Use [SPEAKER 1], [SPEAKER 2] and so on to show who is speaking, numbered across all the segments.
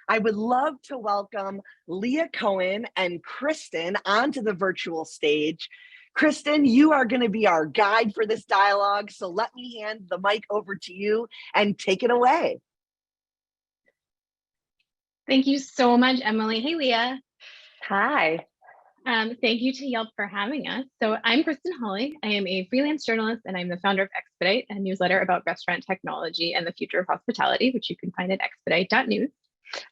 [SPEAKER 1] I would love to welcome Leah Cohen and Kristen onto the virtual stage. Kristen, you are going to be our guide for this dialogue, so let me hand the mic over to you and take it away.
[SPEAKER 2] Thank you so much, Emily. Hey, Leah.
[SPEAKER 3] Hi.
[SPEAKER 2] Thank you to Yelp for having us. So I'm Kristen Hawley. I am a freelance journalist and I'm the founder of Expedite, a newsletter about restaurant technology and the future of hospitality, which you can find at expedite.news.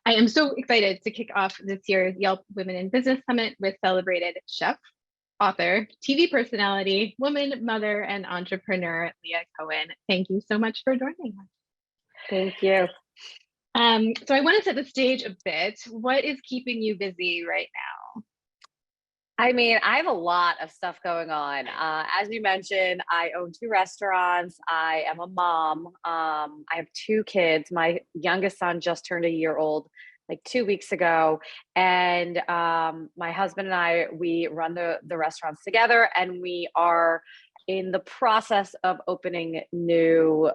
[SPEAKER 2] I am so excited to kick off this year's Yelp Women in Business Summit with celebrated chef, author, TV personality, woman, mother, and entrepreneur, Leah Cohen. Thank you so much for joining us.
[SPEAKER 3] Thank you.
[SPEAKER 2] So I want to set the stage a bit. What is keeping you busy right now?
[SPEAKER 3] I mean, I have a lot of stuff going on. As you mentioned, I own 2 restaurants. I am a mom. I have 2 kids. My youngest son just turned a year old like 2 weeks ago. And my husband and I, we run the restaurants together, and we are in the process of opening new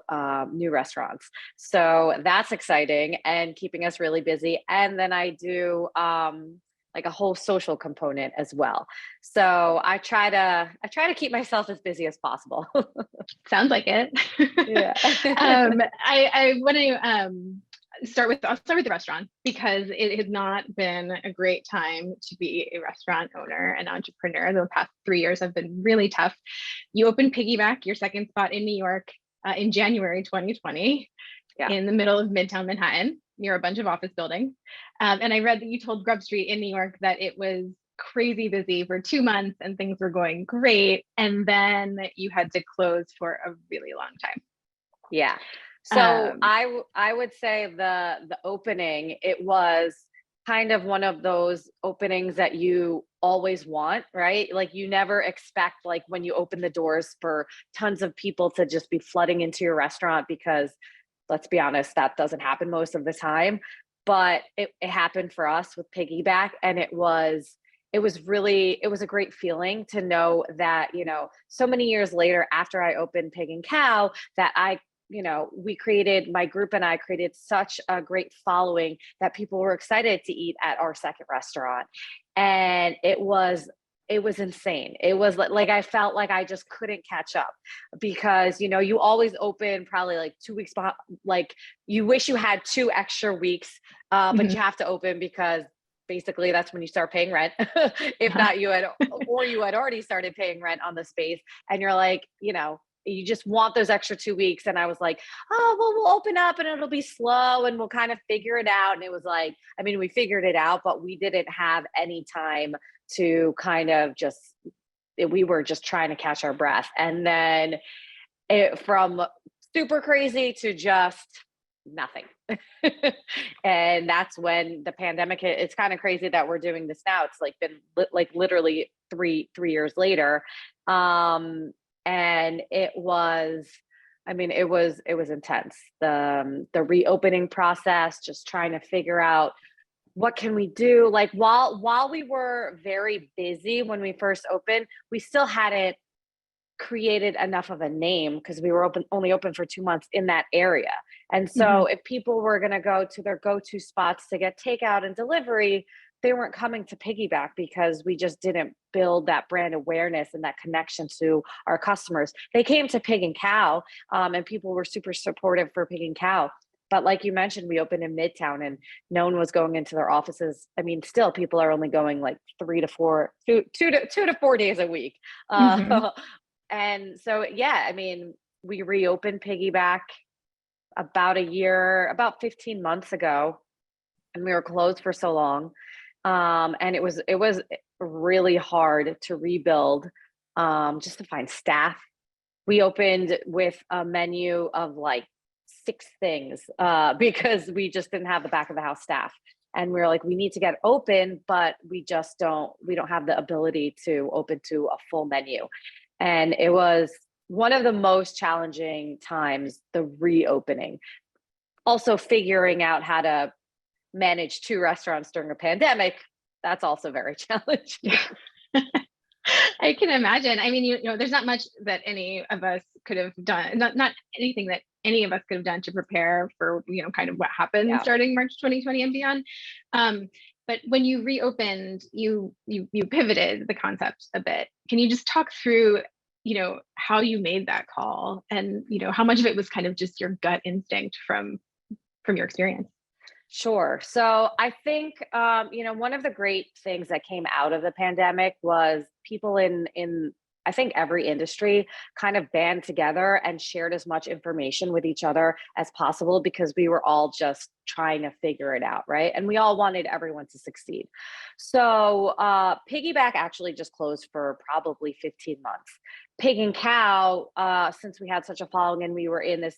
[SPEAKER 3] restaurants. So that's exciting and keeping us really busy. And then I do like a whole social component as well. So I try to keep myself as busy as possible.
[SPEAKER 2] Sounds like it.
[SPEAKER 3] Yeah.
[SPEAKER 2] I want to start with the restaurant, because it has not been a great time to be a restaurant owner and entrepreneur. The past 3 years have been really tough. You opened Piggyback, your second spot in New York, in January 2020, in the middle of Midtown Manhattan, near a bunch of office buildings. And I read that you told Grub Street in New York that it was crazy busy for 2 months and things were going great. And then you had to close for a really long time.
[SPEAKER 3] Yeah. So I would say the opening, it was kind of one of those openings that you always want, right? Like you never expect, like when you open the doors, for tons of people to just be flooding into your restaurant, because let's be honest, that doesn't happen most of the time. But it happened for us with Piggyback, and it was a great feeling to know that, so many years later after I opened Pig and Khao, that my group and I created such a great following that people were excited to eat at our second restaurant. And it was insane. It was like I felt like I just couldn't catch up, because you always open probably like 2 weeks behind, like you wish you had 2 extra weeks, but you have to open because basically that's when you start paying rent. If not, you had already started paying rent on the space, and you're like, you just want those extra 2 weeks. And I was like, oh, well, we'll open up and it'll be slow and we'll kind of figure it out. And it was like, I mean, we figured it out, but we didn't have any time to kind of we were just trying to catch our breath. And then from super crazy to just nothing. And that's when the pandemic hit. It's kind of crazy that we're doing this now. It's like been literally three years later. And it was intense. The reopening process, just trying to figure out what can we do. Like while we were very busy when we first opened, we still hadn't created enough of a name, because we were only open for 2 months in that area. And so if people were going to go to their go-to spots to get takeout and delivery, they weren't coming to Piggyback, because we just didn't build that brand awareness and that connection to our customers. They came to Pig and Khao, and people were super supportive for Pig and Khao. But like you mentioned, we opened in Midtown and no one was going into their offices. I mean, still people are only going like 2 to 4 days a week. And so, yeah, I mean, we reopened Piggyback about 15 months ago, and we were closed for so long. And it was really hard to rebuild, just to find staff. We opened with a menu of like 6 things, because we just didn't have the back of the house staff. And we were like, we need to get open, but we don't have the ability to open to a full menu. And it was one of the most challenging times, the reopening. Also figuring out how to manage 2 restaurants during a pandemic, that's also very challenging.
[SPEAKER 2] I can imagine. I mean, there's not much that any of us could have done, not anything that any of us could have done to prepare for, you know, kind of what happened starting March 2020 and beyond. But when you reopened, you pivoted the concept a bit. Can you just talk through, you know, how you made that call, and, you know, how much of it was kind of just your gut instinct from your experience?
[SPEAKER 3] Sure. So I think, you know, one of the great things that came out of the pandemic was people in I think every industry kind of band together and shared as much information with each other as possible, because we were all just trying to figure it out, right? And we all wanted everyone to succeed. So Piggyback actually just closed for probably 15 months. Pig and Khao, since we had such a following and we're in the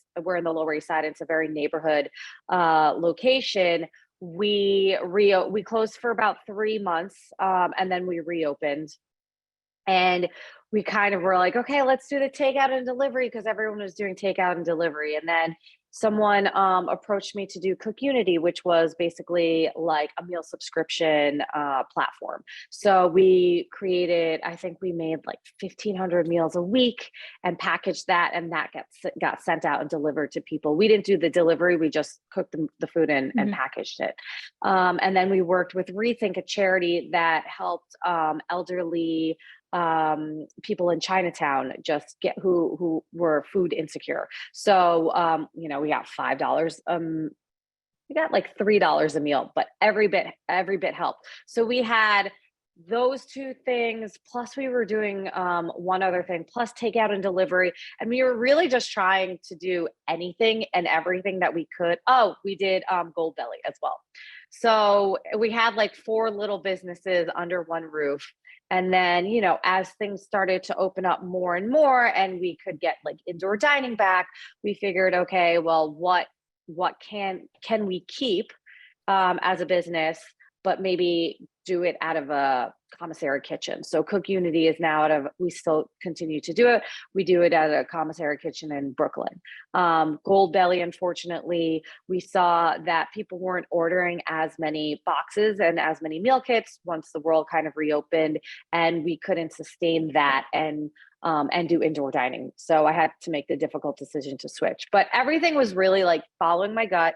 [SPEAKER 3] Lower East Side, it's a very neighborhood location. We closed for about 3 months, and then we reopened. And we kind of were like, okay, let's do the takeout and delivery, because everyone was doing takeout and delivery. And then someone approached me to do Cook Unity, which was basically like a meal subscription platform. So we created, I think we made like 1,500 meals a week and packaged that, and that got sent out and delivered to people. We didn't do the delivery, we just cooked the food in and packaged it. And then we worked with Rethink, a charity that helped elderly people in Chinatown just get who were food insecure. So you know, we got $5, we got like $3 a meal, but every bit helped. So we had those two things, plus we were doing one other thing, plus takeout and delivery, and we were really just trying to do anything and everything that we could. Oh, we did Goldbelly as well. So we had like 4 little businesses under one roof. And then, you know, as things started to open up more and more, and we could get like indoor dining back, we figured, okay, well, what can we keep as a business, but maybe do it out of a commissary kitchen. So Cook Unity is now we still continue to do it. We do it at a commissary kitchen in Brooklyn. Goldbelly, unfortunately, we saw that people weren't ordering as many boxes and as many meal kits once the world kind of reopened, and we couldn't sustain that and do indoor dining. So I had to make the difficult decision to switch. But everything was really like following my gut,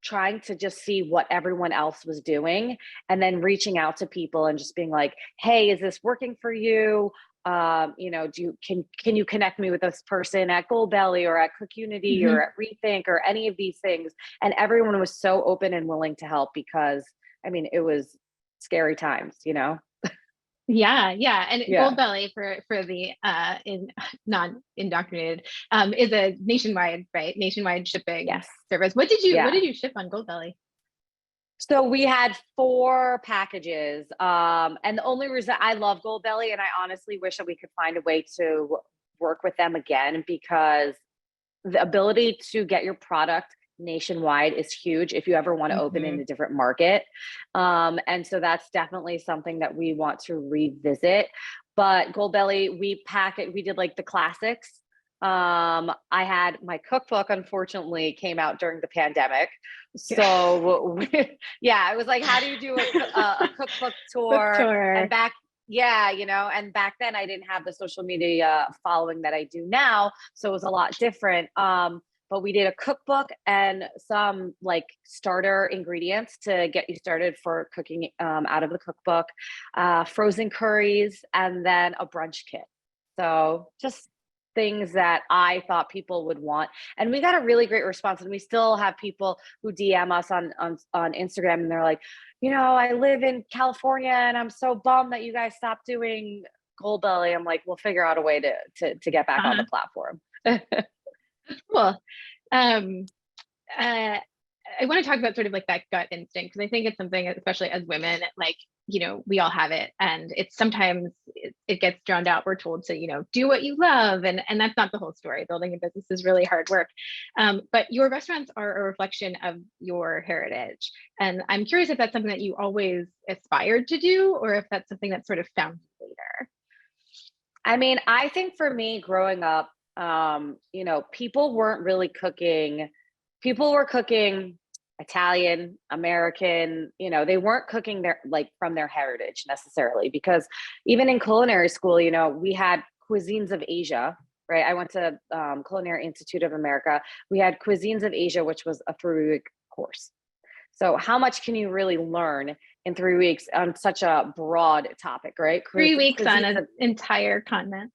[SPEAKER 3] trying to just see what everyone else was doing, and then reaching out to people and just being like, hey, is this working for you? You know, can you connect me with this person at Goldbelly or at Cook Unity or at Rethink or any of these things? And everyone was so open and willing to help, because I mean, it was scary times, you know?
[SPEAKER 2] Yeah. And Goldbelly, for the non-indoctrinated, is a nationwide shipping service. What did you ship on Goldbelly?
[SPEAKER 3] So we had 4 packages, and the only reason I love Goldbelly, and I honestly wish that we could find a way to work with them again, because the ability to get your product nationwide is huge if you ever want to open in a different market. And so that's definitely something that we want to revisit. But Goldbelly, we did like the classics. I had my cookbook, unfortunately, came out during the pandemic. So it was like, how do you do a cookbook tour? And and back then I didn't have the social media following that I do now. So it was a lot different. But we did a cookbook and some like starter ingredients to get you started for cooking out of the cookbook, frozen curries, and then a brunch kit. So just things that I thought people would want. And we got a really great response. And we still have people who DM us on Instagram, and they're like, you know, I live in California and I'm so bummed that you guys stopped doing Goldbelly. I'm like, we'll figure out a way to get back on the platform.
[SPEAKER 2] Cool. I want to talk about sort of like that gut instinct, because I think it's something, especially as women, like, you know, we all have it, and it's sometimes it gets drowned out. We're told to, you know, do what you love, and that's not the whole story. Building a business is really hard work. But your restaurants are a reflection of your heritage, and I'm curious if that's something that you always aspired to do, or if that's something that sort of found you later.
[SPEAKER 3] I mean, I think for me, growing up, you know, people weren't really cooking. People were cooking Italian, American, you know, they weren't cooking from their heritage necessarily, because even in culinary school, you know, we had cuisines of Asia, right? I went to Culinary Institute of America. We had Cuisines of Asia, which was a 3-week course. So how much can you really learn in 3 weeks on such a broad topic, right?
[SPEAKER 2] 3 weeks on an entire continent.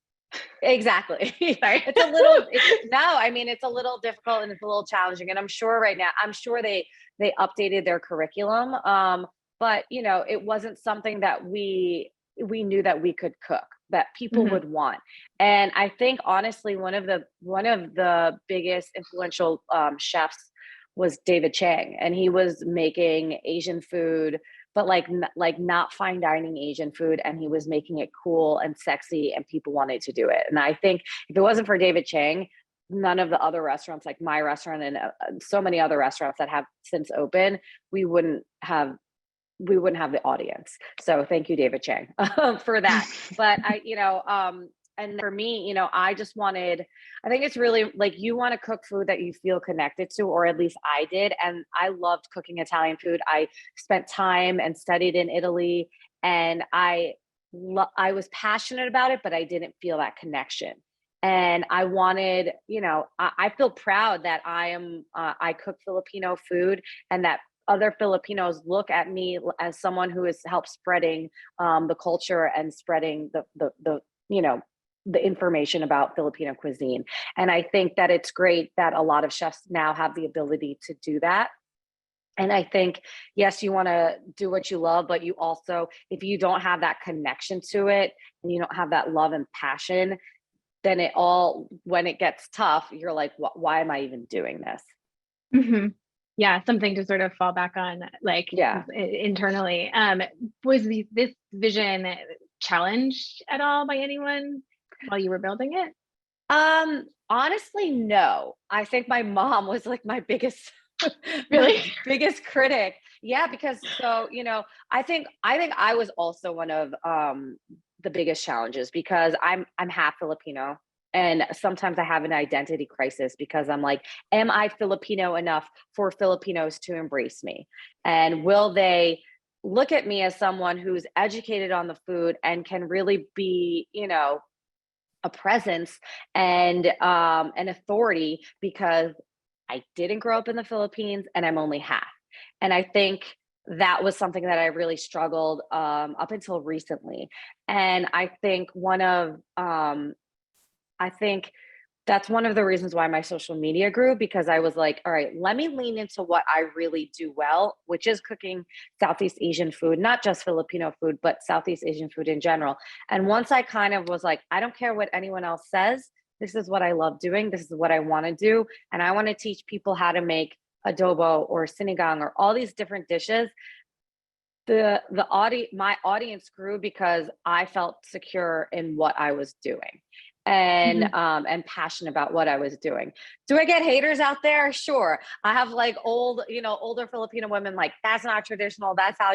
[SPEAKER 3] Exactly.
[SPEAKER 2] Sorry.
[SPEAKER 3] It's a little difficult and it's a little challenging. And I'm sure right now, they updated their curriculum. But it wasn't something that we knew that we could cook, that people would want. And I think honestly, one of the biggest influential chefs was David Chang, and he was making Asian food, but like not fine dining Asian food, and he was making it cool and sexy, and people wanted to do it. And I think if it wasn't for David Chang, none of the other restaurants, like my restaurant and so many other restaurants that have since opened, we wouldn't have the audience. So thank you, David Chang, for that. But and for me, I think it's really like, you want to cook food that you feel connected to, or at least I did. And I loved cooking Italian food. I spent time and studied in Italy, and I was passionate about it, but I didn't feel that connection. And I wanted, I feel proud that I cook Filipino food, and that other Filipinos look at me as someone who has helped spreading the culture and spreading the information about Filipino cuisine. And I think that it's great that a lot of chefs now have the ability to do that. And I think, yes, you want to do what you love, but you also, if you don't have that connection to it and you don't have that love and passion, then when it gets tough, you're like, why am I even doing this?
[SPEAKER 2] Mm-hmm. Yeah, something to sort of fall back on, like, internally. Was this vision challenged at all by anyone while you were building it?
[SPEAKER 3] Honestly, no. I think my mom was like my biggest
[SPEAKER 2] really
[SPEAKER 3] biggest critic. Yeah, because I think I was also one of the biggest challenges, because I'm half Filipino. And sometimes I have an identity crisis, because I'm like, am I Filipino enough for Filipinos to embrace me? And will they look at me as someone who's educated on the food and can really be, a presence and an authority, because I didn't grow up in the Philippines and I'm only half. And I think that was something that I really struggled up until recently. And I think that's one of the reasons why my social media grew, because I was like, all right, let me lean into what I really do well, which is cooking Southeast Asian food, not just Filipino food, but Southeast Asian food in general. And once I kind of was like, I don't care what anyone else says, this is what I love doing, this is what I want to do. And I want to teach people how to make adobo or sinigang or all these different dishes. My audience grew because I felt secure in what I was doing, and and passionate about what I was doing. Do I get haters out there? Sure. I have like older Filipino women like, that's not traditional. That's not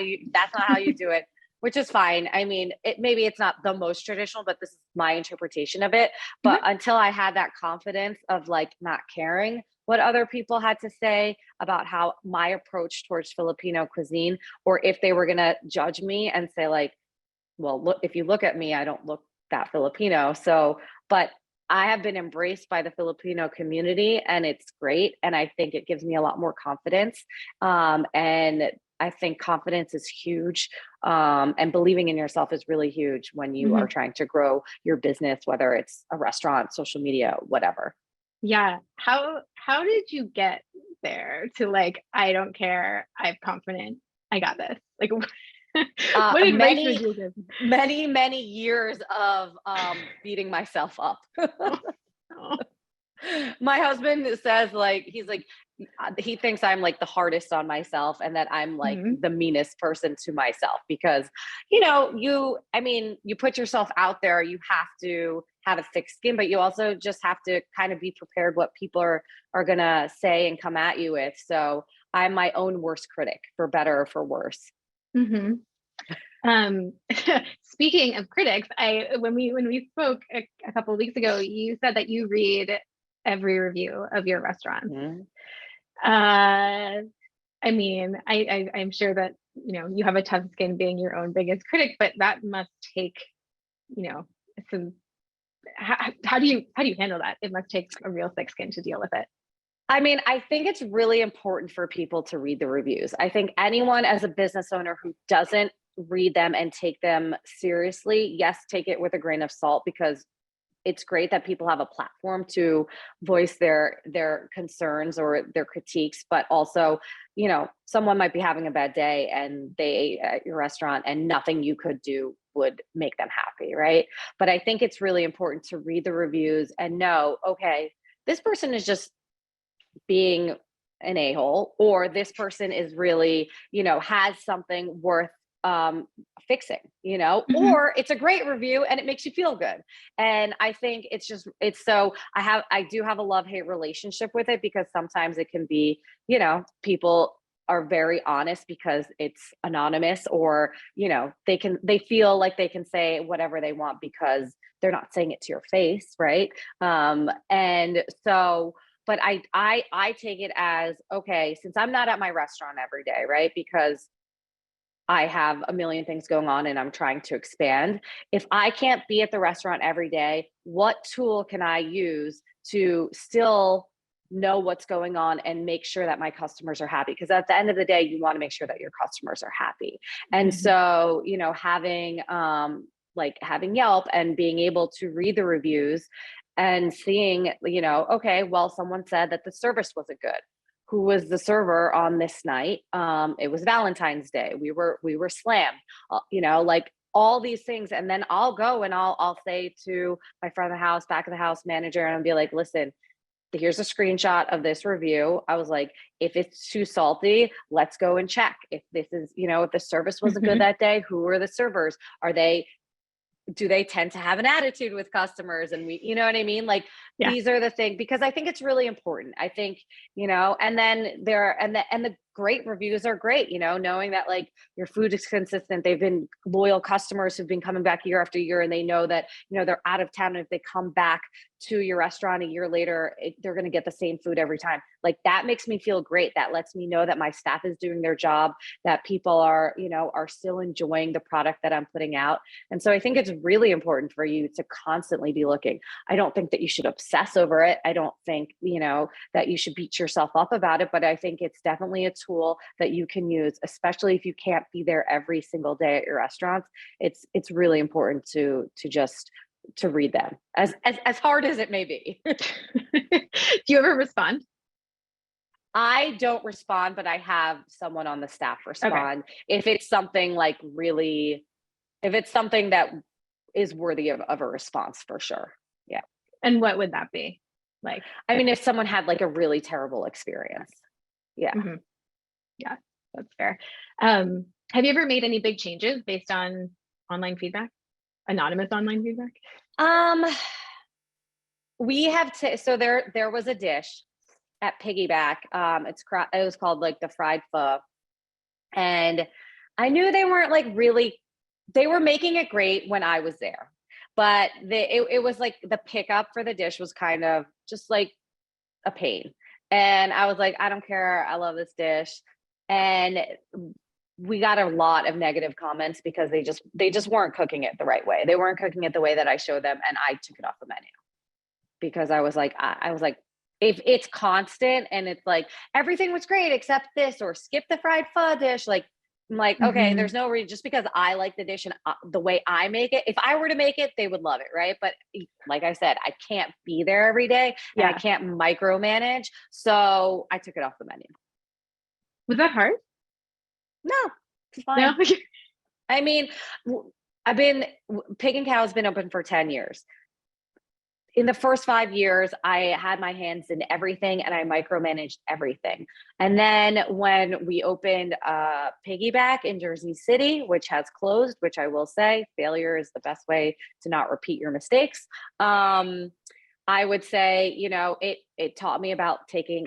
[SPEAKER 3] how you do it, which is fine. I mean, maybe it's not the most traditional, but this is my interpretation of it. But until I had that confidence of like not caring what other people had to say about how my approach towards Filipino cuisine, or if they were going to judge me and say like, well, look, if you look at me, I don't look that Filipino. So, but I have been embraced by the Filipino community, and it's great. And I think it gives me a lot more confidence. And I think confidence is huge. And believing in yourself is really huge when you are trying to grow your business, whether it's a restaurant, social media, whatever.
[SPEAKER 2] Yeah. How did you get there to like, I don't care, I'm confident, I got this? Like, what advice would you give?
[SPEAKER 3] Many years of beating myself up. My husband says like, he thinks I'm like the hardest on myself, and that I'm like the meanest person to myself, because, you put yourself out there, you have to have a thick skin, but you also just have to kind of be prepared what people are going to say and come at you with. So I'm my own worst critic, for better or for worse.
[SPEAKER 2] Speaking of critics, when we spoke a couple of weeks ago, you said that you read every review of your restaurant. I'm sure that you have a tough skin being your own biggest critic, but that must take some how do you handle that? It must take a real thick skin to deal with it.
[SPEAKER 3] I mean, I think it's really important for people to read the reviews. I think anyone as a business owner who doesn't read them and take them seriously, yes, take it with a grain of salt, because it's great that people have a platform to voice their concerns or their critiques, but also, you know, someone might be having a bad day and they ate at your restaurant and nothing you could do would make them happy, right? But I think it's really important to read the reviews and know, okay, this person is just being an a-hole, or this person is really, you know, has something worth fixing, you know, or it's a great review and it makes you feel good. And I think I do have a love-hate relationship with it, because sometimes it can be, you know, people are very honest because it's anonymous, or, you know, they feel like they can say whatever they want because they're not saying it to your face, right? And so, but I take it as, okay, since I'm not at my restaurant every day, right? Because I have a million things going on and I'm trying to expand. If I can't be at the restaurant every day, what tool can I use to still know what's going on and make sure that my customers are happy? Because at the end of the day, you want to make sure that your customers are happy. And so, you know, having Yelp and being able to read the reviews and seeing, you know, okay, well, someone said that the service wasn't good. Who was the server on this night? It was Valentine's Day. We were slammed, you know, like all these things. And then I'll go and I'll say to my front of the house, back of the house manager, and I'll be like, listen, here's a screenshot of this review. I was like, if it's too salty, let's go and check. If this is, you know, if the service wasn't good that day, who are the servers? Do they tend to have an attitude with customers? And you know what I mean? Like, these are the things, because I think it's really important. I think, you know, and then the great reviews are great, you know, knowing that like your food is consistent. They've been loyal customers who've been coming back year after year, and they know that, you know, they're out of town. And if they come back to your restaurant a year later, they're going to get the same food every time. Like, that makes me feel great. That lets me know that my staff is doing their job, that people are, you know, are still enjoying the product that I'm putting out. And so I think it's really important for you to constantly be looking. I don't think that you should obsess over it. I don't think, you know, that you should beat yourself up about it, but I think it's definitely a tool that you can use, especially if you can't be there every single day at your restaurants. It's really important to read them, as hard as it may be.
[SPEAKER 2] Do you ever respond?
[SPEAKER 3] I don't respond, but I have someone on the staff respond. Okay. If it's something like really, if it's something that is worthy of a response, for sure. Yeah.
[SPEAKER 2] And what would that be? Like,
[SPEAKER 3] I mean, if someone had like a really terrible experience. Yeah.
[SPEAKER 2] Yeah, that's fair. Have you ever made any big changes based on online feedback? Anonymous online feedback?
[SPEAKER 3] We have so there was a dish at Piggyback. It was called like the fried pho, and I knew they weren't like really. They were making it great when I was there, but it was like the pickup for the dish was kind of just like a pain. And I was like, I don't care. I love this dish. And we got a lot of negative comments because they just weren't cooking it the right way. They weren't cooking it the way that I showed them. And I took it off the menu because I was like, if it's constant and it's like, everything was great except this, or skip the fried pho dish. Like, I'm like, okay, there's no reason, just because I like the dish and the way I make it. If I were to make it, they would love it, right? But like I said, I can't be there every day and I can't micromanage. So I took it off the menu.
[SPEAKER 2] Was that hard?
[SPEAKER 3] No, it's fine. No? I mean, Pig and Khao has been open for 10 years. In the first 5 years, I had my hands in everything and I micromanaged everything. And then when we opened Piggyback in Jersey City, which has closed, which I will say, failure is the best way to not repeat your mistakes. I would say, you know, it taught me about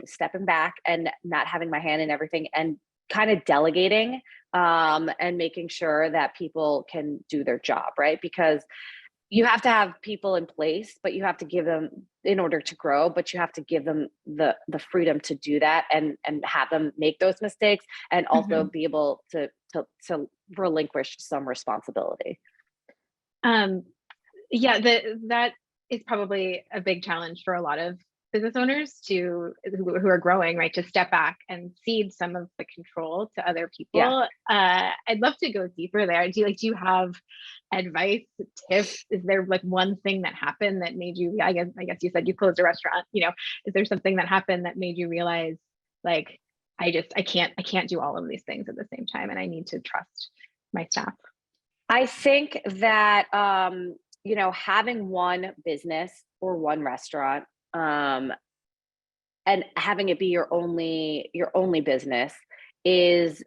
[SPEAKER 3] stepping back and not having my hand in everything and kind of delegating and making sure that people can do their job, right? Because you have to have people in place, but you have to give them, in order to grow, but you have to give them the freedom to do that and have them make those mistakes and also be able to relinquish some responsibility.
[SPEAKER 2] Yeah, that is probably a big challenge for a lot of business owners who are growing, right? To step back and cede some of the control to other people. I'd love to go deeper there. Do you have advice, tips? Is there like one thing that happened that made you, I guess you said you closed a restaurant, is there something that happened that made you realize like, I can't do all of these things at the same time, and I need to trust my staff?
[SPEAKER 3] I think that, having one business or one restaurant, and having it be your only business is,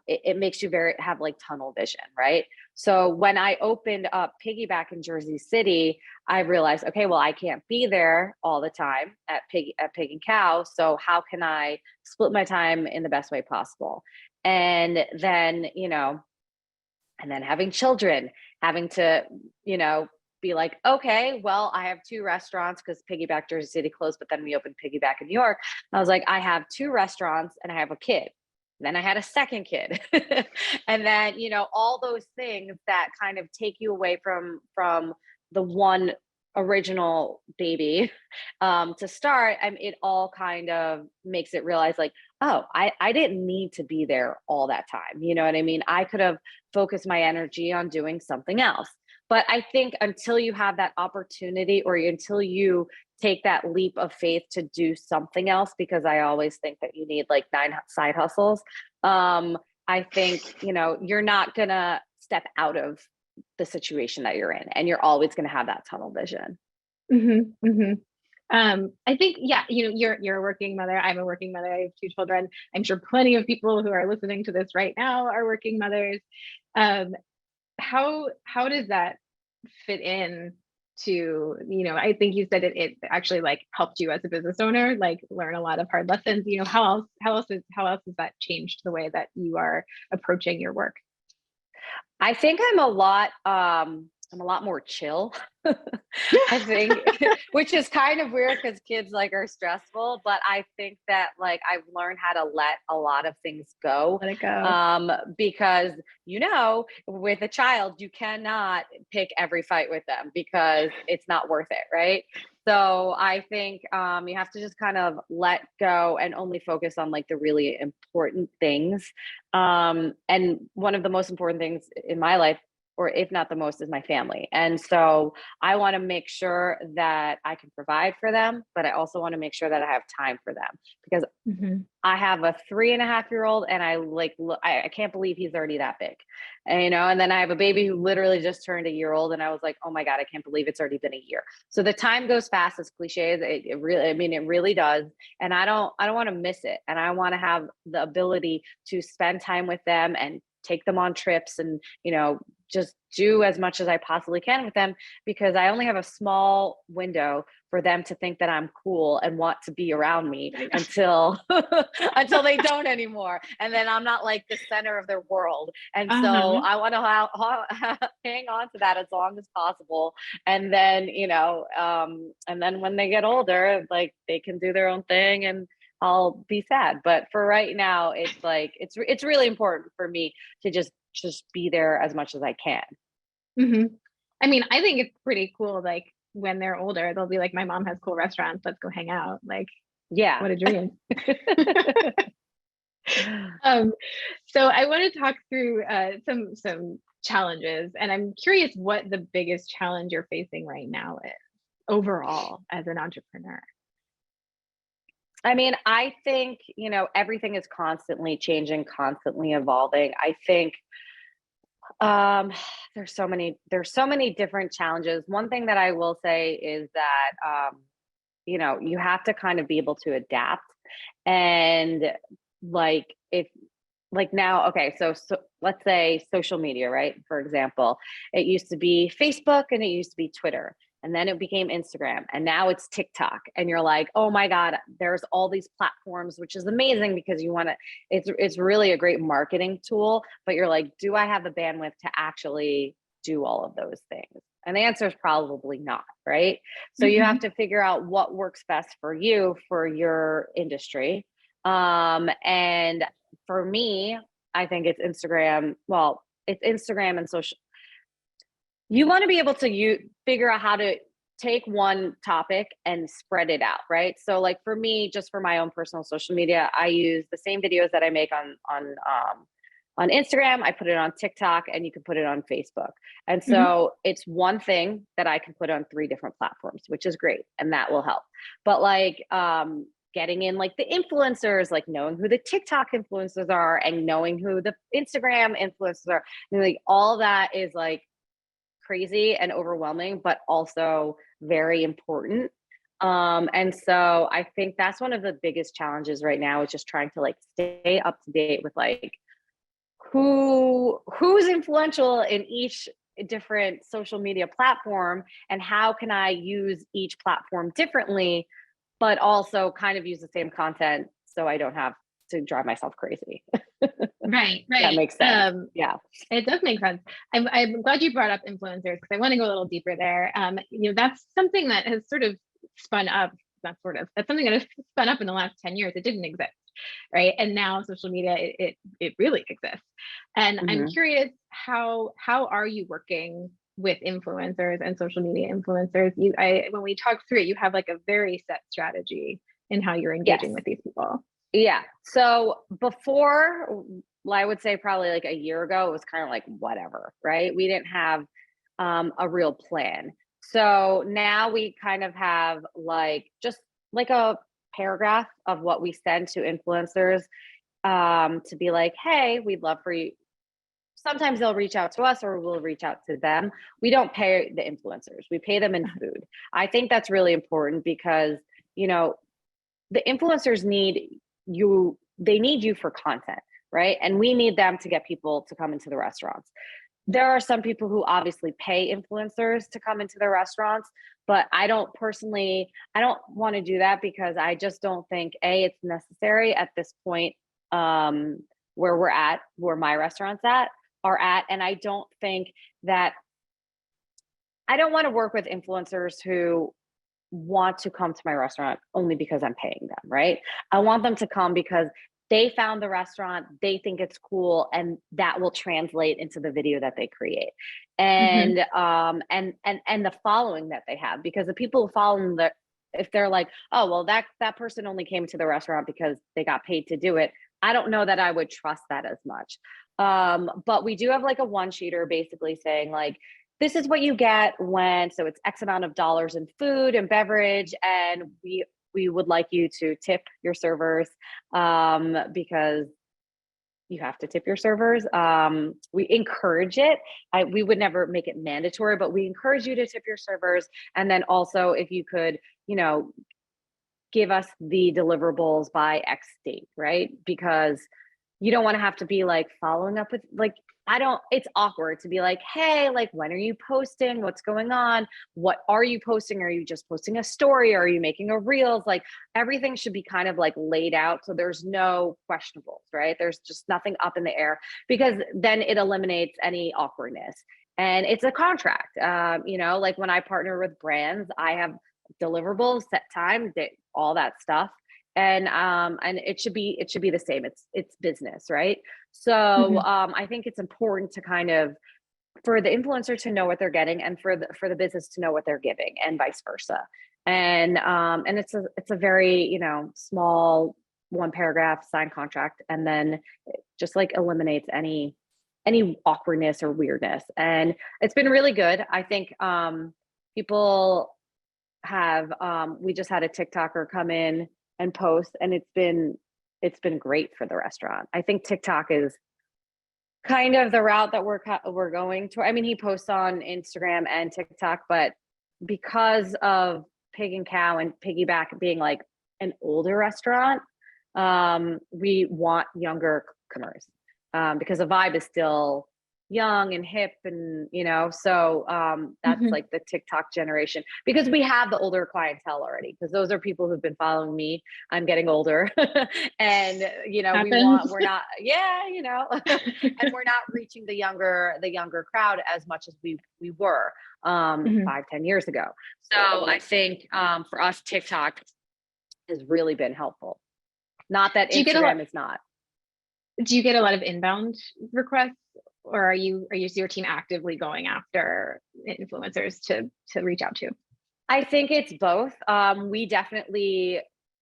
[SPEAKER 3] it makes you have like tunnel vision, right? So when I opened up Piggyback in Jersey City, I realized, okay, well, I can't be there all the time at Pig and Khao. So how can I split my time in the best way possible? And then, having children, having to, be like, okay, well, I have 2 restaurants because Piggyback Jersey City closed, but then we opened Piggyback in New York. I was like, I have 2 restaurants and I have a kid. Then I had a second kid. And then, all those things that kind of take you away from the one original baby to start. It all kind of makes it realize like, oh, I didn't need to be there all that time. You know what I mean? I could have focused my energy on doing something else. But I think until you have that opportunity, or until you take that leap of faith to do something else, because I always think that you need like 9 side hustles. I think, you're not gonna step out of the situation that you're in, and you're always gonna have that tunnel vision.
[SPEAKER 2] Mm-hmm, mm-hmm. I think, you're a working mother. I'm a working mother. I have 2 children. I'm sure plenty of people who are listening to this right now are working mothers. How does that fit in to, I think you said it actually like helped you as a business owner, like learn a lot of hard lessons. How else has that changed the way that you are approaching your work?
[SPEAKER 3] I think I'm a lot more chill. I think, which is kind of weird because kids like are stressful, but I think that like I've learned how to let a lot of things go.
[SPEAKER 2] Let it go.
[SPEAKER 3] Because with a child, you cannot pick every fight with them because it's not worth it, right? So I think you have to just kind of let go and only focus on like the really important things. And one of the most important things in my life, or if not the most, is my family. And so I want to make sure that I can provide for them, but I also want to make sure that I have time for them, because I have a 3.5-year-old and I can't believe he's already that big, and then I have a baby who literally just turned a year old, and I was like, oh my God, I can't believe it's already been a year. So the time goes fast, as cliche as it really does. And I don't want to miss it. And I want to have the ability to spend time with them and take them on trips and, just do as much as I possibly can with them, because I only have a small window for them to think that I'm cool and want to be around me until they don't anymore. And then I'm not like the center of their world. And so I want to hang on to that as long as possible. And then, and then when they get older, like they can do their own thing and I'll be sad. But for right now, it's like, it's really important for me to just be there as much as I can.
[SPEAKER 2] Mm-hmm. I mean, I think it's pretty cool. Like when they're older, they'll be like, my mom has cool restaurants. Let's go hang out. Like,
[SPEAKER 3] yeah,
[SPEAKER 2] what a dream. So I want to talk through some challenges, and I'm curious what the biggest challenge you're facing right now is overall as an entrepreneur.
[SPEAKER 3] I mean, I think, everything is constantly changing, constantly evolving. I think there's so many different challenges. One thing that I will say is that, you have to kind of be able to adapt. And like, now, okay, so let's say social media, right? For example, it used to be Facebook and it used to be Twitter. And then it became Instagram, and now it's TikTok. And you're like, oh my God, there's all these platforms, which is amazing because it's really a great marketing tool. But you're like, do I have the bandwidth to actually do all of those things? And the answer is probably not, right? So you have to figure out what works best for you, for your industry. And for me, I think it's Instagram. Well, it's Instagram and social. You want to be able to figure out how to take one topic and spread it out, right? So like for me, just for my own personal social media, I use the same videos that I make on Instagram, I put it on TikTok, and you can put it on Facebook. And so it's one thing that I can put on 3 different platforms, which is great. And that will help. But like, getting in like the influencers, like knowing who the TikTok influencers are and knowing who the Instagram influencers are, and like all that is like crazy and overwhelming, but also very important. And so I think that's one of the biggest challenges right now, is just trying to like stay up to date with like who's influential in each different social media platform, and how can I use each platform differently, but also kind of use the same content so I don't have to drive myself crazy.
[SPEAKER 2] Right.
[SPEAKER 3] That makes sense. Yeah,
[SPEAKER 2] it does make sense. I'm glad you brought up influencers, because I want to go a little deeper there. That's something that has sort of spun up. That's something that has spun up in the last 10 years. It didn't exist, right? And now social media, it really exists. And I'm curious, how are you working with influencers and social media influencers? When we talk through it, you have like a very set strategy in how you're engaging with these people.
[SPEAKER 3] Yeah. So before, I would say probably like a year ago, it was kind of like whatever, right? We didn't have a real plan. So now we kind of have like just like a paragraph of what we send to influencers, to be like, hey, we'd love for you. Sometimes they'll reach out to us or we'll reach out to them. We don't pay the influencers. We pay them in food. I think that's really important because, the influencers need you. They need you for content, right? And we need them to get people to come into the restaurants. There are some people who obviously pay influencers to come into their restaurants, but I don't want to do that, because I just don't think it's necessary at this point, where my restaurants are at. And I don't think that I don't want to work with influencers who want to come to my restaurant only because I'm paying them, right? I want them to come because they found the restaurant, they think it's cool, and that will translate into the video that they create. And and the following that they have, because the people who follow them, if they're like, oh, well, that person only came to the restaurant because they got paid to do it, I don't know that I would trust that as much. But we do have like a one-sheeter basically saying like, this is what you get so it's X amount of dollars in food and beverage, and we would like you to tip your servers, because you have to tip your servers. We encourage it. We would never make it mandatory, but we encourage you to tip your servers. And then also, if you could, give us the deliverables by X date, right? Because you don't want to have to be like following up with like, it's awkward to be like, hey, like, when are you posting? What's going on? What are you posting? Are you just posting a story? Are you making a reels? Like, everything should be kind of like laid out. So there's no questionables, right? There's just nothing up in the air, because then it eliminates any awkwardness. And it's a contract. Like when I partner with brands, I have deliverables, set time, all that stuff. And it should be the same. It's business, right? So I think it's important to kind of, for the influencer to know what they're getting, and for the business to know what they're giving, and vice versa. And it's a very, small 1 paragraph signed contract, and then it just like eliminates any awkwardness or weirdness. And it's been really good. I think people have we just had a TikToker come in and post, and it's been great for the restaurant. I think TikTok is kind of the route that we're going to. I mean, he posts on Instagram and TikTok, but because of Pig and Khao and Piggyback being like an older restaurant, we want younger customers, because the vibe is still young and hip, and so that's like the TikTok generation, because we have the older clientele already, because those are people who've been following me. I'm getting older and we're not and we're not reaching the younger crowd as much as we were 5-10 years ago. So I think for us, TikTok has really been helpful. Not that Instagram is not.
[SPEAKER 2] Do you get a lot of inbound requests, or are your team actively going after influencers to reach out to?
[SPEAKER 3] I think it's both.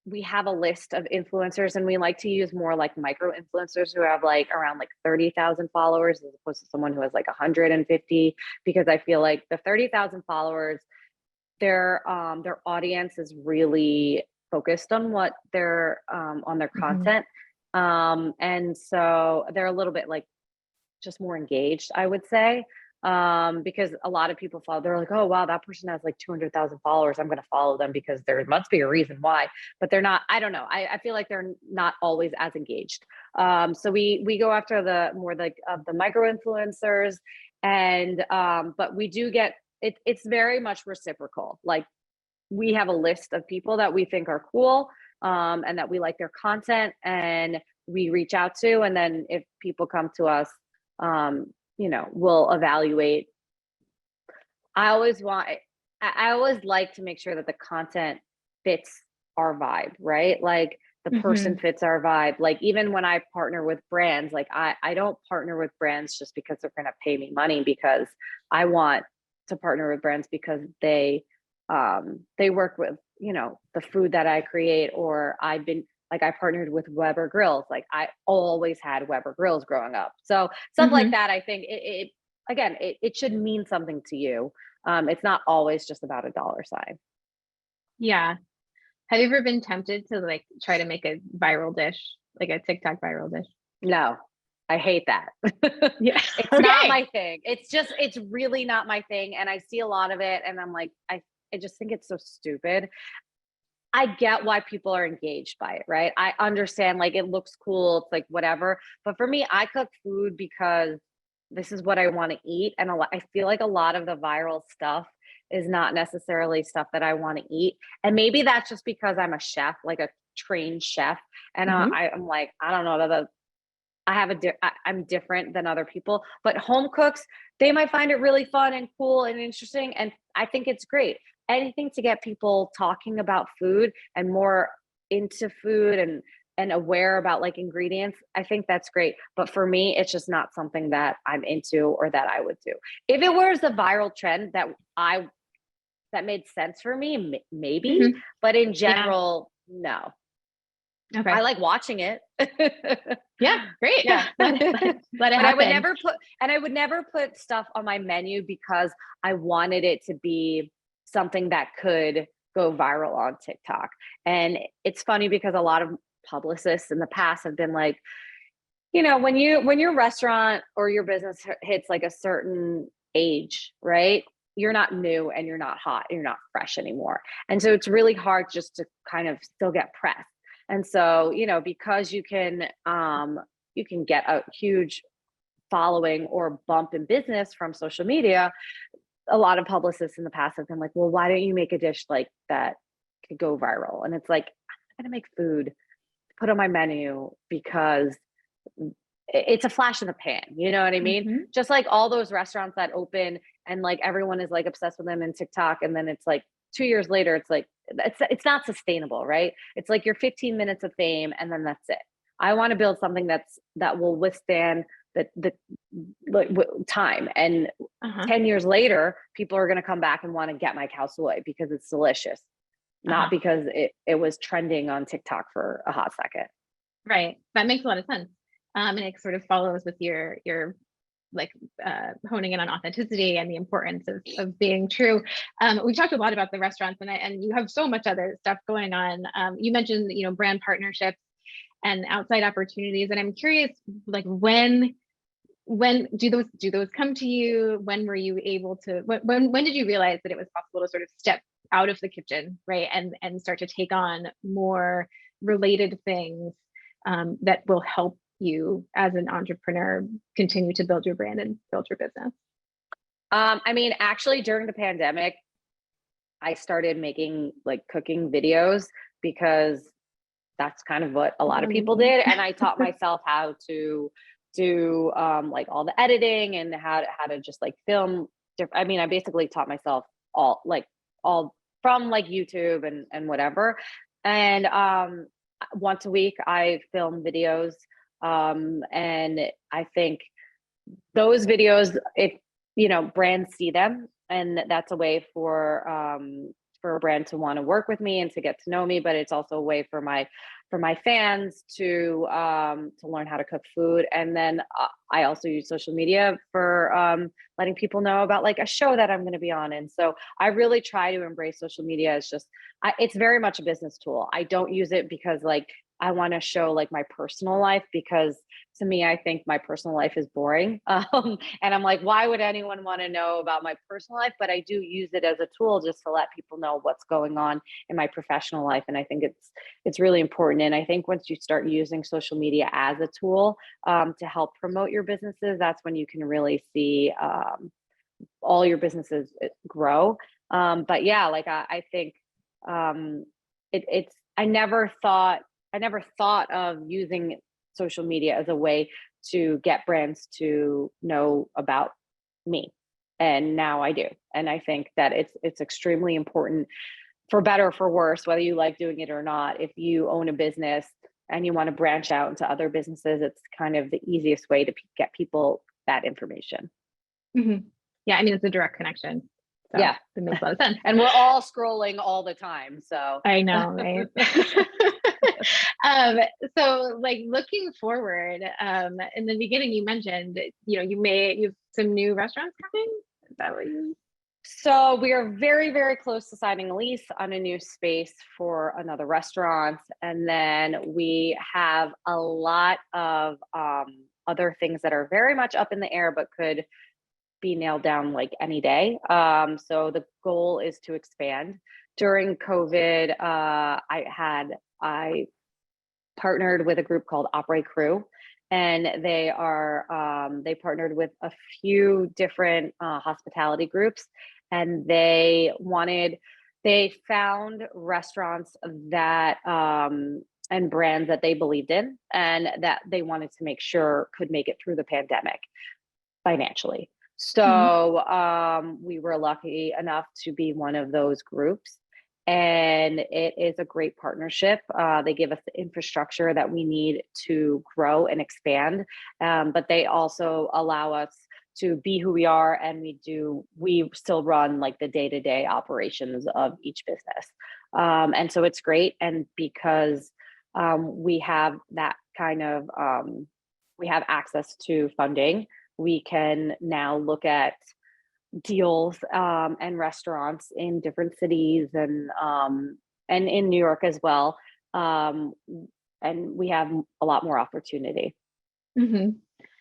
[SPEAKER 3] We have a list of influencers, and we like to use more like micro influencers who have like around like 30,000 followers as opposed to someone who has like 150, because I feel like the 30,000 followers, their audience is really focused on what they're on their content. And so they're a little bit like just more engaged, I would say. Because a lot of people follow, they're like, oh wow, that person has like 200,000 followers, I'm going to follow them because there must be a reason why, but they're not. I don't know. I feel like they're not always as engaged. So we go after the more like of the micro influencers, and but we do get it. It's very much reciprocal. Like, we have a list of people that we think are cool, and that we like their content, and we reach out to, and then if people come to us, we'll evaluate. I always like to make sure that the content fits our vibe, right? Like the person fits our vibe. Like even when I partner with brands, like I don't partner with brands just because they're going to pay me money, because I want to partner with brands because they work with, the food that I create, or I partnered with Weber Grills. Like I always had Weber Grills growing up. So stuff like that, I think it should mean something to you. It's not always just about a dollar sign.
[SPEAKER 2] Yeah. Have you ever been tempted to like try to make a viral dish, like a TikTok viral dish?
[SPEAKER 3] No, I hate that.
[SPEAKER 2] Yeah.
[SPEAKER 3] It's not my thing. It's really not my thing. And I see a lot of it and I'm like, I just think it's so stupid. I get why people are engaged by it, right? I understand, like, it looks cool, it's like whatever. But for me, I cook food because this is what I want to eat. And I feel like a lot of the viral stuff is not necessarily stuff that I want to eat. And maybe that's just because I'm a chef, like a trained chef. And I'm like, I don't know, I'm different than other people, but home cooks, they might find it really fun and cool and interesting. And I think it's great. Anything to get people talking about food and more into food and aware about like ingredients, I think that's great. But for me, it's just not something that I'm into or that I would do. If it was a viral trend that made sense for me, maybe, but in general, no.
[SPEAKER 2] Okay.
[SPEAKER 3] I like watching it.
[SPEAKER 2] Yeah, great.
[SPEAKER 3] Yeah.
[SPEAKER 2] Let it
[SPEAKER 3] But
[SPEAKER 2] happen.
[SPEAKER 3] I would never put stuff on my menu because I wanted it to be something that could go viral on TikTok. And it's funny because a lot of publicists in the past have been like, when your restaurant or your business hits like a certain age, right? You're not new and you're not hot, and you're not fresh anymore. And so it's really hard just to kind of still get press. And so, because you can get a huge following or bump in business from social media, a lot of publicists in the past have been like, well, why don't you make a dish like that could go viral? And it's like, I'm going to make food, put on my menu because it's a flash in the pan. You know what I mean? Just like all those restaurants that open and like everyone is like obsessed with them in TikTok. And then it's like 2 years later, it's like, it's not sustainable, right? It's like your 15 minutes of fame and then that's it. I want to build something that will withstand the time. And 10 years later, people are going to come back and want to get my khao soy because it's delicious, not because it was trending on TikTok for a hot second.
[SPEAKER 2] Right. That makes a lot of sense. And it sort of follows with your like honing in on authenticity and the importance of being true. We talked a lot about the restaurants and you have so much other stuff going on. You mentioned, brand partnerships and outside opportunities. And I'm curious, like when do those come to you? When were you able to, when did you realize that it was possible to sort of step out of the kitchen, right? And start to take on more related things that will help you as an entrepreneur continue to build your brand and build your business?
[SPEAKER 3] Actually during the pandemic, I started making like cooking videos because that's kind of what a lot of people did. And I taught myself how to do like all the editing and how to just like film. I basically taught myself all from like YouTube and whatever. And once a week I film videos. And I think those videos, if brands see them, and that's a way for for a brand to want to work with me and to get to know me, but it's also a way for my fans to learn how to cook food. And then I also use social media for letting people know about like a show that I'm going to be on. And so I really try to embrace social media as just, it's very much a business tool. I don't use it because like I want to show like my personal life, because to me, I think my personal life is boring. And I'm like, why would anyone want to know about my personal life? But I do use it as a tool just to let people know what's going on in my professional life. And I think it's really important. And I think once you start using social media as a tool to help promote your businesses, that's when you can really see all your businesses grow. But yeah, like I think I never thought of using social media as a way to get brands to know about me. And now I do. And I think that it's extremely important, for better or for worse, whether you like doing it or not. If you own a business and you want to branch out into other businesses, it's kind of the easiest way to get people that information.
[SPEAKER 2] Mm-hmm. Yeah, I mean, it's a direct connection. So
[SPEAKER 3] yeah,
[SPEAKER 2] it makes a lot of sense.
[SPEAKER 3] And we're all scrolling all the time. So
[SPEAKER 2] I know, right? So like looking forward, in the beginning, you mentioned, you have some new restaurants coming. Is that what you?
[SPEAKER 3] So we are very, very close to signing a lease on a new space for another restaurant. And then we have a lot of other things that are very much up in the air, but could be nailed down like any day. So the goal is to expand. During COVID, I partnered with a group called Opry Crew, and they partnered with a few different hospitality groups, and they found restaurants that and brands that they believed in and that they wanted to make sure could make it through the pandemic financially. So we were lucky enough to be one of those groups, and it is a great partnership. They give us the infrastructure that we need to grow and expand, but they also allow us to be who we are, and we still run like the day-to-day operations of each business. And so it's great. And because we have that kind of, we have access to funding, we can now look at deals and restaurants in different cities and in New York as well. And we have a lot more opportunity.
[SPEAKER 2] Mm-hmm.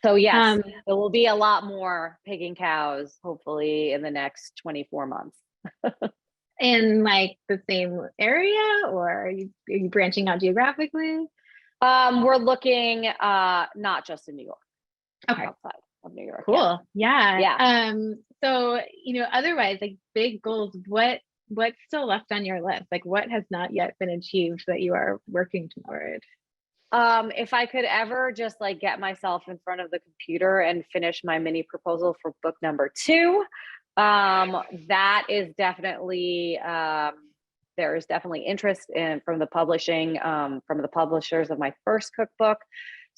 [SPEAKER 3] So yes, there will be a lot more Pig and Cows, hopefully in the next 24 months.
[SPEAKER 2] In like the same area, or are you branching out geographically?
[SPEAKER 3] We're looking not just in New York.
[SPEAKER 2] Okay.
[SPEAKER 3] Outside of New York.
[SPEAKER 2] Cool.
[SPEAKER 3] Yeah.
[SPEAKER 2] So, otherwise, like big goals, what's still left on your list? Like what has not yet been achieved that you are working toward?
[SPEAKER 3] If I could ever just like get myself in front of the computer and finish my mini proposal for book number 2, that is definitely, there is definitely interest from the publishers of my first cookbook.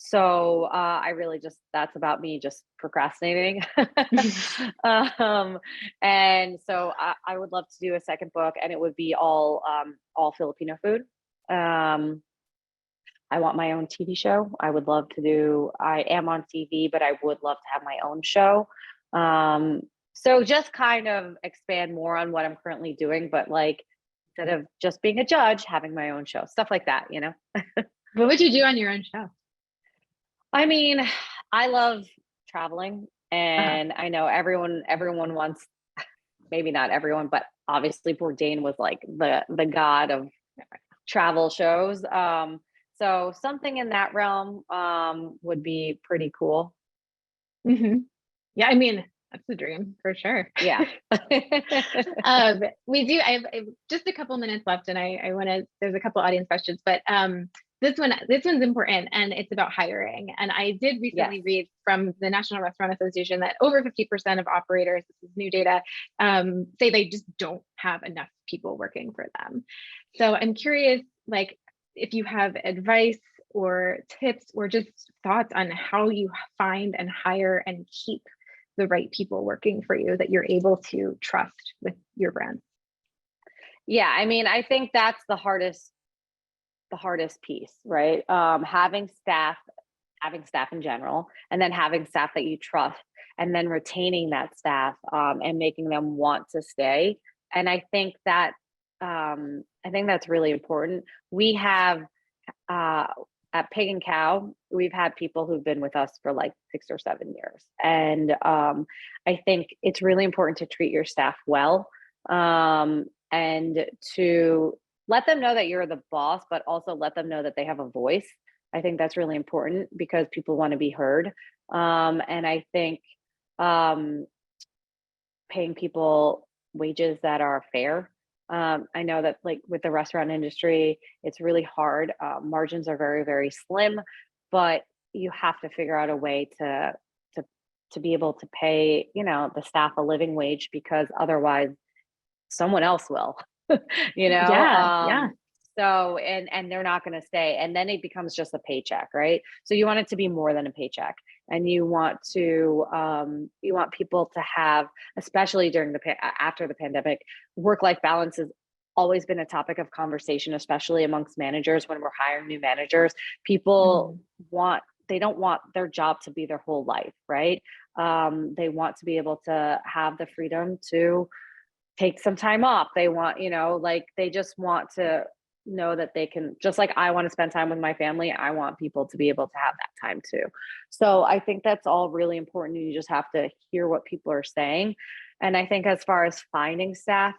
[SPEAKER 3] So I really that's about me just procrastinating. And so I would love to do a second book, and it would be all Filipino food. I want my own TV show. I am on TV, but I would love to have my own show. So just kind of expand more on what I'm currently doing, but like, instead of just being a judge, having my own show, stuff like that,
[SPEAKER 2] What would you do on your own show?
[SPEAKER 3] I mean, I love traveling, and I know everyone wants, maybe not everyone, but obviously Bourdain was like the god of travel shows. So something in that realm would be pretty cool.
[SPEAKER 2] Mm-hmm. Yeah, I mean, that's the dream for sure.
[SPEAKER 3] Yeah.
[SPEAKER 2] We do. I have just a couple minutes left, and I want to. There's a couple audience questions, but this one's important, and it's about hiring. And I did recently read from the National Restaurant Association that over 50% of operators, this is new data, say they just don't have enough people working for them. So I'm curious, like, if you have advice or tips or just thoughts on how you find and hire and keep the right people working for you that you're able to trust with your brand.
[SPEAKER 3] Yeah, I mean, I think that's the hardest piece, right? Having staff in general, and then having staff that you trust, and then retaining that staff, and making them want to stay. And I think that's really important. We have uh, at Pig and Khao, we've had people who've been with us for like 6 or 7 years, and I think it's really important to treat your staff well, and to let them know that you're the boss, but also let them know that they have a voice. I think that's really important because people want to be heard. And I think um, paying people wages that are fair. I know that like with the restaurant industry, it's really hard. Margins are very, very slim, but you have to figure out a way to to be able to pay, the staff a living wage, because otherwise someone else will, you know?
[SPEAKER 2] Yeah, yeah.
[SPEAKER 3] So, and they're not going to stay. And then it becomes just a paycheck, right? So you want it to be more than a paycheck. And you want people to have, especially during after the pandemic, work-life balance has always been a topic of conversation, especially amongst managers when we're hiring new managers. People they don't want their job to be their whole life, right? They want to be able to have the freedom to take some time off. They want, like they just want to know that they can, just like I want to spend time with my family, I want people to be able to have that time too. So I think that's all really important. You just have to hear what people are saying. And I think as far as finding staff,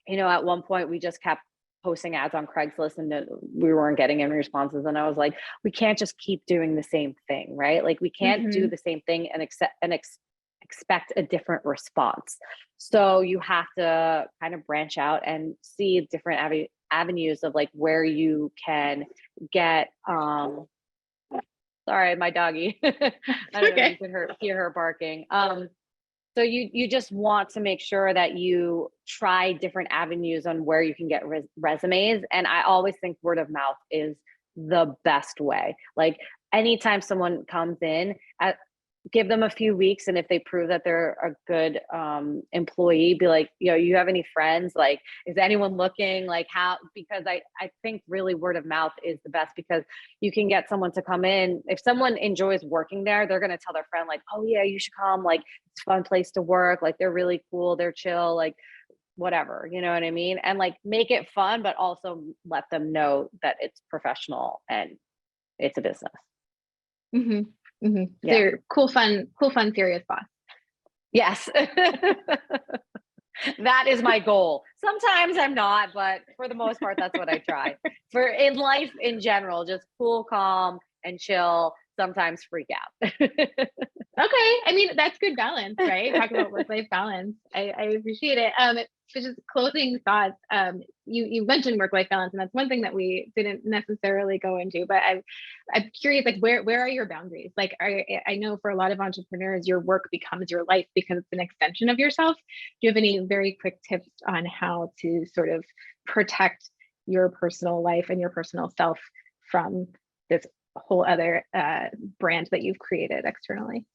[SPEAKER 3] at one point we just kept posting ads on Craigslist and we weren't getting any responses. And I was like, we can't just keep doing the same thing, right? Like we can't do the same thing and expect a different response. So you have to kind of branch out and see different avenues of like where you can get sorry, my doggy. I don't know if you can hear her barking. So you just want to make sure that you try different avenues on where you can get resumes. And I always think word of mouth is the best way. Like anytime someone comes in, give them a few weeks, and if they prove that they're a good employee, be like, you have any friends? Like, is anyone looking? Like how? Because I think really word of mouth is the best, because you can get someone to come in. If someone enjoys working there, they're going to tell their friend like, oh yeah, you should come. Like it's a fun place to work. Like they're really cool. They're chill. Like whatever, you know what I mean? And like make it fun, but also let them know that it's professional and it's a business.
[SPEAKER 2] So you're cool, fun, serious boss.
[SPEAKER 3] Yes. That is my goal. Sometimes I'm not, but for the most part, that's what I try. For in life in general, just cool, calm, and chill. Sometimes freak out.
[SPEAKER 2] Okay. I mean, that's good balance, right? Talk about work-life balance. I appreciate it. So just closing thoughts. You mentioned work-life balance, and that's one thing that we didn't necessarily go into, but I'm curious, like where are your boundaries? Like, I know for a lot of entrepreneurs, your work becomes your life because it's an extension of yourself. Do you have any very quick tips on how to sort of protect your personal life and your personal self from this whole other brand that you've created externally?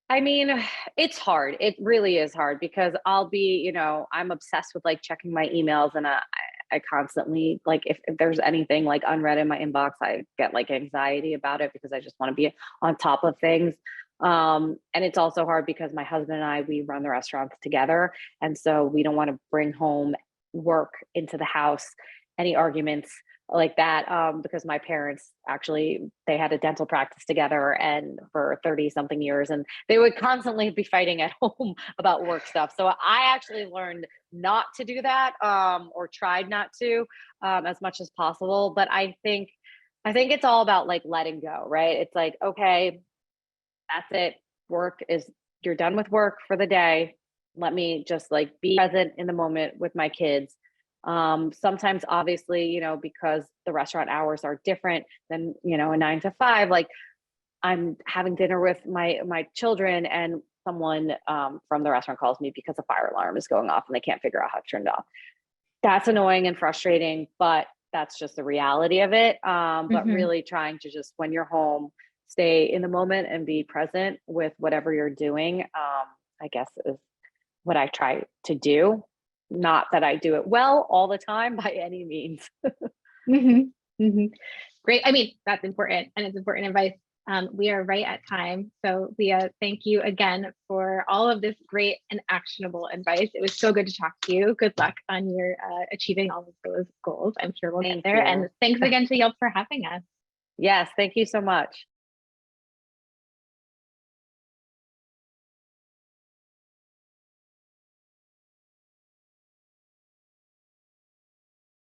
[SPEAKER 3] I mean, it's hard. It really is hard, because I'll be, I'm obsessed with like checking my emails, and I constantly, like, if there's anything like unread in my inbox, I get like anxiety about it, because I just want to be on top of things. And it's also hard because my husband and we run the restaurants together. And so we don't want to bring home work into the house, any arguments like that, because my parents actually, they had a dental practice together and for 30 something years, and they would constantly be fighting at home about work stuff. So I actually learned not to do that, or tried not to, as much as possible. But I think it's all about like letting go, right? It's like, okay, that's it. You're done with work for the day. Let me just like be present in the moment with my kids. Sometimes obviously, because the restaurant hours are different than, a 9 to 5, like I'm having dinner with my children, and someone from the restaurant calls me because a fire alarm is going off and they can't figure out how to turn it off. That's annoying and frustrating, but that's just the reality of it. But really trying to just, when you're home, stay in the moment and be present with whatever you're doing, I guess is what I try to do. not that I do it well all the time by any means.
[SPEAKER 2] Great. I mean, that's important, and it's important advice. We are right at time. So Leah, thank you again for all of this great and actionable advice. It was so good to talk to you. Good luck on your achieving all of those goals. I'm sure we'll get there. And thanks again to Yelp for having us.
[SPEAKER 3] Yes, thank you so much.